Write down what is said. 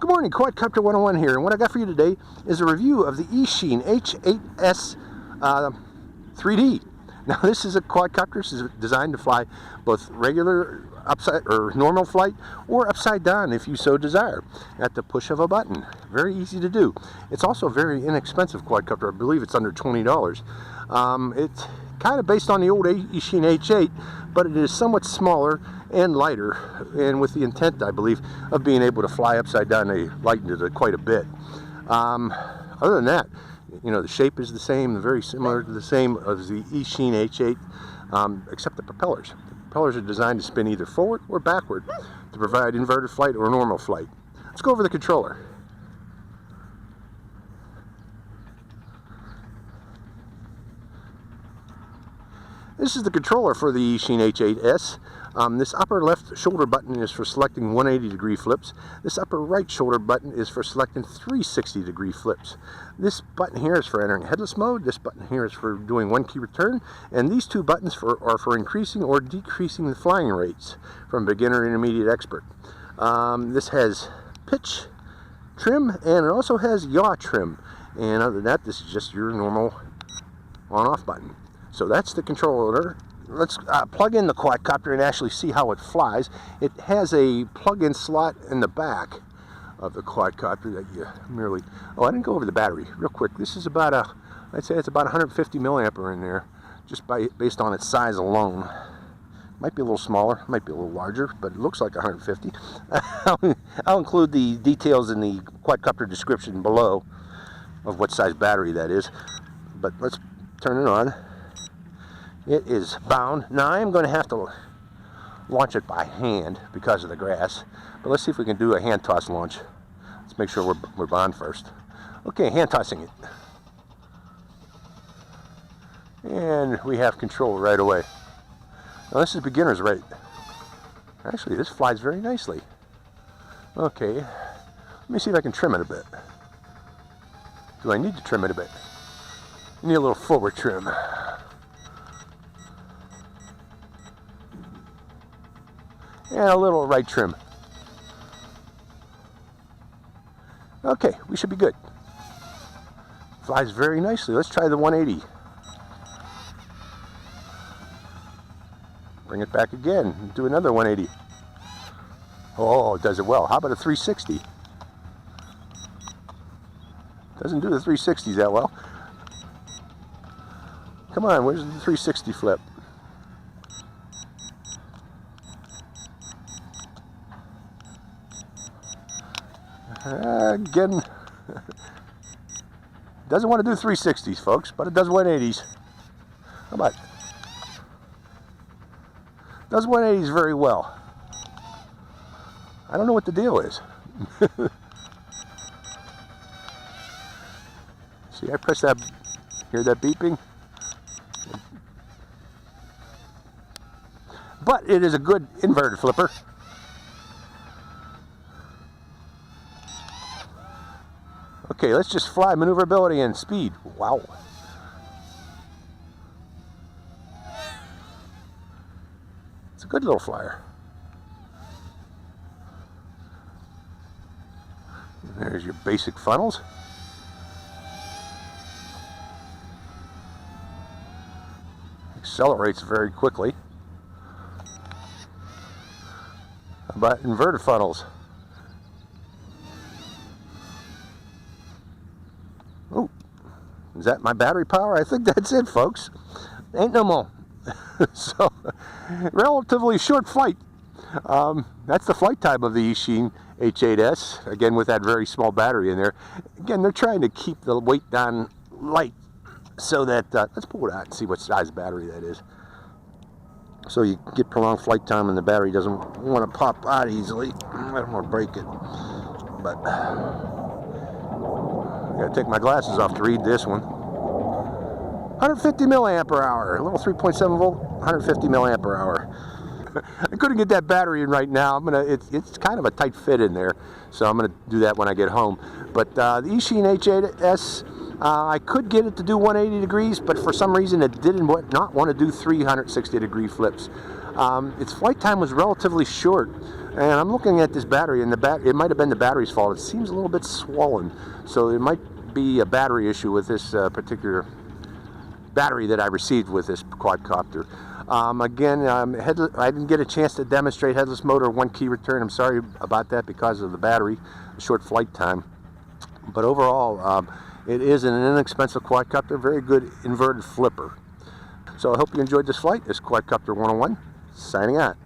Good morning, Quadcopter 101 here, and what I got for you today is a review of the Eachine H8S 3D. Now this is a quadcopter. This is designed to fly both regular upside or normal flight or upside down if you so desire at the push of a button. Very easy to do. It's also a very inexpensive quadcopter. I believe it's under $20. It's kind of based on the old Eachine H8, but it is somewhat smaller and lighter, and with the intent, I believe, of being able to fly upside down. They lightened it quite a bit. Other than that, you know, the shape is the same, very similar to the same as the Eachine H8, except the propellers. The propellers are designed to spin either forward or backward to provide inverted flight or normal flight. Let's go over the controller. This is the controller for the Eachine H8S. This upper left shoulder button is for selecting 180-degree flips. This upper right shoulder button is for selecting 360-degree flips. This button here is for entering headless mode. This button here is for doing one-key return. And these two buttons are for increasing or decreasing the flying rates from beginner, intermediate, expert. This has pitch trim, and it also has yaw trim. And other than that, this is just your normal on-off button. So that's the controller. Let's plug in the quadcopter and actually see how it flies. It has a plug-in slot in the back of the quadcopter that you merely... Oh, I didn't go over the battery real quick. This is about I'd say it's about 150 milliampere in there, just based on its size alone. Might be a little smaller, might be a little larger, but it looks like 150. I'll include the details in the quadcopter description below of what size battery that is. But let's turn it on. It is bound. Now I am going to have to launch it by hand because of the grass, but let's see if we can do a hand toss launch. Let's make sure we're bound first. Okay, hand tossing it. And we have control right away. Now this is beginner's rate. Actually, this flies very nicely. Okay, let me see if I can trim it a bit. Do I need to trim it a bit? I need a little forward trim. And a little right trim. Okay, we should be good. Flies very nicely. Let's try the 180. Bring it back again. Do another 180. Oh, it does it well. How about a 360? Doesn't do the 360s that well. Come on, where's the 360 flip? Again, doesn't want to do 360s, folks, but it does 180s. How about? Does 180s very well. I don't know what the deal is. See, I press that, hear that beeping? But it is a good inverted flipper. Okay, let's just fly maneuverability and speed. Wow. It's a good little flyer. And there's your basic funnels. Accelerates very quickly. How about inverted funnels? Oh, is that my battery power? I think that's it, folks. Ain't no more. So, relatively short flight. That's the flight time of the Eachine H8S. Again, with that very small battery in there. Again, they're trying to keep the weight down light so that, let's pull it out and see what size battery that is. So you get prolonged flight time and the battery doesn't want to pop out easily. I don't want to break it. But I gotta take my glasses off to read this one. 150 milliampere hour, a little 3.7 volt, 150 milliampere hour. I couldn't get that battery in right now. It's kind of a tight fit in there, so I'm gonna do that when I get home. But the Eachine H8S, I could get it to do 180 degrees, but for some reason it did not want to do 360 degree flips. Its flight time was relatively short. And I'm looking at this battery, and it might have been the battery's fault. It seems a little bit swollen, so it might be a battery issue with this particular battery that I received with this quadcopter. Again, I didn't get a chance to demonstrate headless motor, one key return. I'm sorry about that because of the battery, short flight time. But overall, it is an inexpensive quadcopter, very good inverted flipper. So I hope you enjoyed this flight. This is Quadcopter 101, signing out.